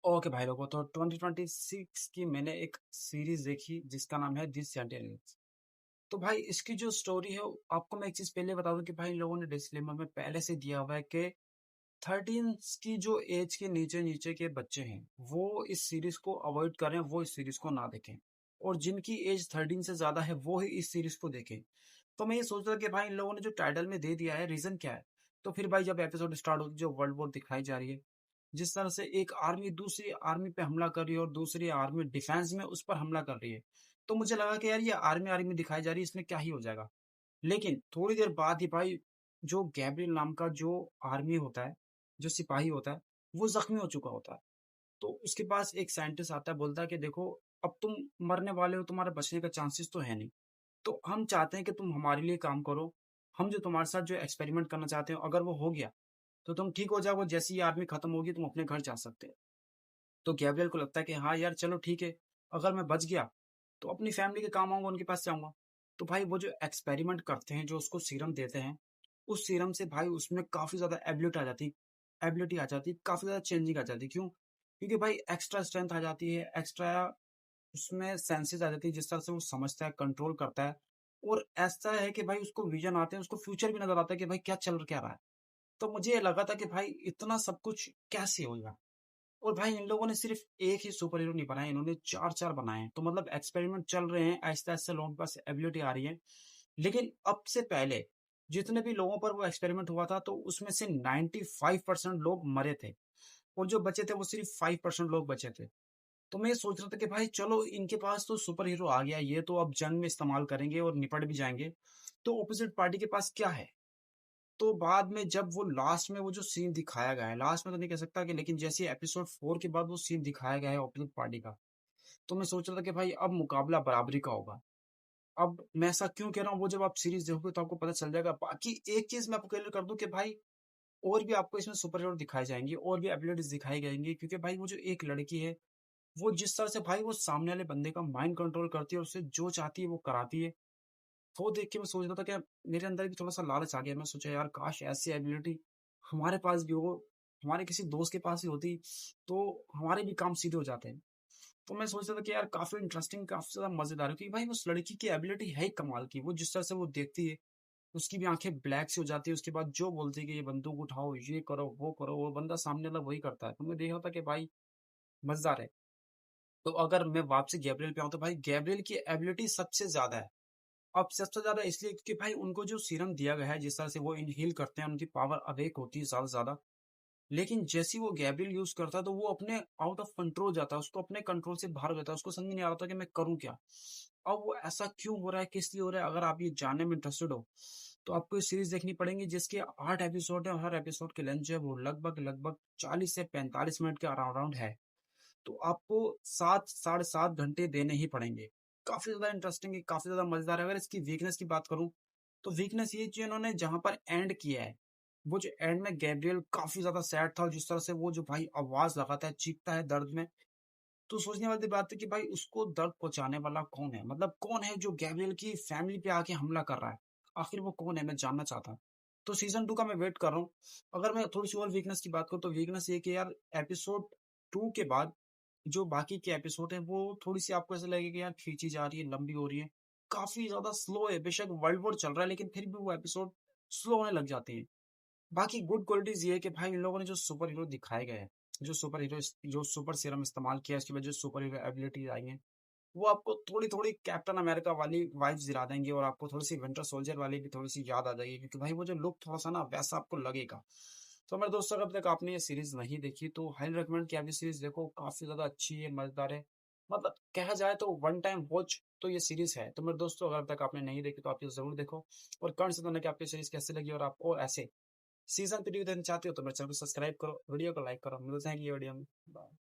Okay भाई लोगों, तो 2026 की मैंने एक सीरीज देखी जिसका नाम है दिस सेंटिनल्स। तो भाई इसकी जो स्टोरी है, आपको मैं एक चीज पहले बता दूं कि भाई इन लोगों ने डिस्क्लेमर में पहले से दिया हुआ है कि 13 की जो एज के नीचे नीचे के बच्चे हैं वो इस सीरीज को अवॉइड करें, वो इस सीरीज को ना देखें। और जिनकी एज 13 से ज्यादा है वो ही इस सीरीज को देखें। तो मैं ये सोच रहा कि भाई इन लोगों ने जो टाइटल में दे दिया है, रीजन क्या है। तो फिर भाई जब एपिसोड स्टार्ट होती है, जो वर्ल्ड वॉर दिखाई जा रही है, जिस तरह से एक आर्मी दूसरी आर्मी पे हमला कर रही है और दूसरी आर्मी डिफेंस में उस पर हमला कर रही है, तो मुझे लगा कि यार ये आर्मी आर्मी दिखाई जा रही है, इसमें क्या ही हो जाएगा। लेकिन थोड़ी देर बाद ही भाई जो गैब्रियल नाम का जो आर्मी होता है, जो सिपाही होता है, वो जख्मी हो चुका होता है। तो उसके पास एक साइंटिस्ट आता है, बोलता है कि देखो, अब तुम मरने वाले हो, तुम्हारे बचने का चांसेस तो है नहीं। तो हम चाहते हैं कि तुम हमारे लिए काम करो। हम जो तुम्हारे साथ जो एक्सपेरिमेंट करना चाहते हो, अगर वो हो गया तो तुम ठीक हो जाओगे, जैसे ही आर्मी खत्म होगी तुम अपने घर जा सकते हो। तो गैब्रियल को लगता है कि हाँ यार चलो ठीक है, अगर मैं बच गया तो अपनी फैमिली के काम आऊंगा, उनके पास जाऊंगा। तो भाई वो जो एक्सपेरिमेंट करते हैं, जो उसको सीरम देते हैं, उस सीरम से भाई उसमें काफी ज्यादा एबिलिटी आ जाती, काफी ज्यादा चेंजिंग आ जाती। क्यों? क्योंकि भाई एक्स्ट्रा स्ट्रेंथ आ जाती है, एक्स्ट्रा उसमें सेंसेस आ जाती है, जिस तरह से वो समझता है, कंट्रोल करता है। और ऐसा है कि भाई उसको विजन आते हैं, उसको फ्यूचर भी नजर आता है कि भाई क्या रहा है। तो मुझे ये लगा था कि भाई इतना सब कुछ कैसे होगा। और भाई इन लोगों ने सिर्फ एक ही सुपर हीरो नहीं बनाया, इन्होंने चार चार बनाए हैं। तो मतलब एक्सपेरिमेंट चल रहे हैं, आहिस्ता आहिस्ता लोगों के पास एबिलिटी आ रही है। लेकिन अब से पहले जितने भी लोगों पर वो एक्सपेरिमेंट हुआ था, तो उसमें से 95% लोग मरे थे, और जो बचे थे वो सिर्फ 5% लोग बचे थे। तो मैं ये सोच रहा था कि भाई चलो, इनके पास तो सुपर हीरो आ गया, ये तो अब जंग में इस्तेमाल करेंगे और निपट भी जाएंगे। तो ऑपोजिट पार्टी के पास क्या है? तो बाद में जब वो लास्ट में वो जो सीन दिखाया गया है, लास्ट में तो नहीं कह सकता कि, लेकिन जैसे एपिसोड 4 के बाद वो सीन दिखाया गया है ऑपोजिट पार्टी का, तो मैं सोच रहा था कि भाई अब मुकाबला बराबरी का होगा। अब मैं ऐसा क्यों कह रहा हूँ, वो जब आप सीरीज देखोगे तो आपको पता चल जाएगा। बाकी एक चीज मैं आपको क्लियर कर दूं कि भाई और भी आपको इसमें सुपर हीरो दिखाए जाएंगे, और भी एबिलिटीज दिखाई जाएंगी। क्योंकि भाई वो जो एक लड़की है, वो जिस तरह से भाई वो सामने वाले बंदे का माइंड कंट्रोल करती है और उससे जो चाहती है वो कराती है, वो देख के मैं सोच रहा था कि मेरे अंदर भी थोड़ा सा लालच आ गया। मैं सोचा यार काश ऐसी एबिलिटी हमारे पास भी हो, हमारे किसी दोस्त के पास ही होती, तो हमारे भी काम सीधे हो जाते हैं। तो मैं सोच रहा था कि यार काफी इंटरेस्टिंग, काफी ज्यादा मजेदार है। क्योंकि भाई उस लड़की की एबिलिटी है ही कमाल की। वो जिस तरह से वो देखती है, उसकी भी आंखें ब्लैक सी हो जाती है, उसके बाद जो बोलती है कि ये बंदूक उठाओ, ये करो, वो बंदा सामने वाला वही करता है। तो मैं देख रहा था कि भाई मजेदार है। तो अगर मैं वापसी गैब्रियल पे आऊँ, तो भाई गैब्रियल की एबिलिटी सबसे ज्यादा है। अब सबसे ज्यादा इसलिए क्योंकि भाई उनको जो सीरम दिया गया है, जिस तरह से वो इनहेल करते हैं, उनकी पावर अवेक होती है ज्यादा से ज्यादा। लेकिन जैसे ही वो गैब्रियल यूज करता है, तो वो अपने आउट ऑफ कंट्रोल जाता है, उसको अपने कंट्रोल से बाहर हो जाता है, उसको समझ नहीं आ रहा था कि मैं करूँ क्या। अब वो ऐसा क्यों हो रहा है, किस लिए हो रहा है, अगर आप ये जानने में इंटरेस्टेड हो तो आपको ये सीरीज देखनी पड़ेगी, जिसके 8 एपिसोड है, और हर एपिसोड की लेंथ जो है वो लगभग लगभग 40 से 45 मिनट के अराउंड है। तो आपको 7 साढ़े 7 घंटे देने ही पड़ेंगे। काफी ज्यादा इंटरेस्टिंग है, काफी ज्यादा मजेदार है। अगर इसकी वीकनेस की बात करूं, तो वीकनेस ये जो इन्होंने जहां पर एंड किया है, वो जो एंड में गैब्रियल काफी ज्यादा सैड था, और जिस तरह से वो जो भाई आवाज लगाता है, चीखता है दर्द में, तो सोचने वाली बात है कि भाई उसको दर्द पहुंचाने वाला कौन है, मतलब कौन है जो गैब्रियल की फैमिली पे आके हमला कर रहा है। आखिर वो कौन है, मैं जानना चाहता हूँ। तो सीजन 2 का मैं वेट कर रहा हूँ। अगर मैं थोड़ी सी और वीकनेस की बात करूँ, तो वीकनेस ये कि यार एपिसोड 2 के बाद जो बाकी के एपिसोड है, वो थोड़ी सी आपको ऐसा लगेगा कि यार खींची जा रही है, लंबी हो रही है, काफी ज्यादा स्लो है। बेशक वर्ल्ड वॉर चल रहा है, लेकिन फिर भी वो एपिसोड स्लो होने लग जाते हैं। बाकी गुड क्वालिटीज ये है कि भाई इन लोगों ने जो सुपर हीरो दिखाए गए हैं, जो सुपर हीरो जो सुपर सीरम इस्तेमाल किया, इसके बाद जो सुपर हीरो एबिलिटीज आई हैं, वो आपको थोड़ी थोड़ी कैप्टन अमेरिका वाली वाइब्स दिला देंगे, और आपको थोड़ी सी विंटर सोल्जर वाली भी थोड़ी सी याद आ जाएगी। क्योंकि भाई वो जो लुक थोड़ा सा ना वैसा आपको लगेगा। तो मेरे दोस्तों, अगर तक आपने ये सीरीज नहीं देखी तो हाईली रिकमेंड कि आप ये सीरीज देखो, काफी ज्यादा अच्छी है, मजेदार है। मतलब कहा जाए तो वन टाइम वॉच तो ये सीरीज है। तो मेरे दोस्तों, अगर तक आपने नहीं देखी तो आप ये जरूर देखो, और कमेंट से बताना कि आपको सीरीज कैसे लगी, और आपको ऐसे सीजन 3 देखना चाहते हो तो मेरे चैनल को सब्सक्राइब करो, वीडियो को लाइक करो। मिलते हैं अगली वीडियो में। बाय।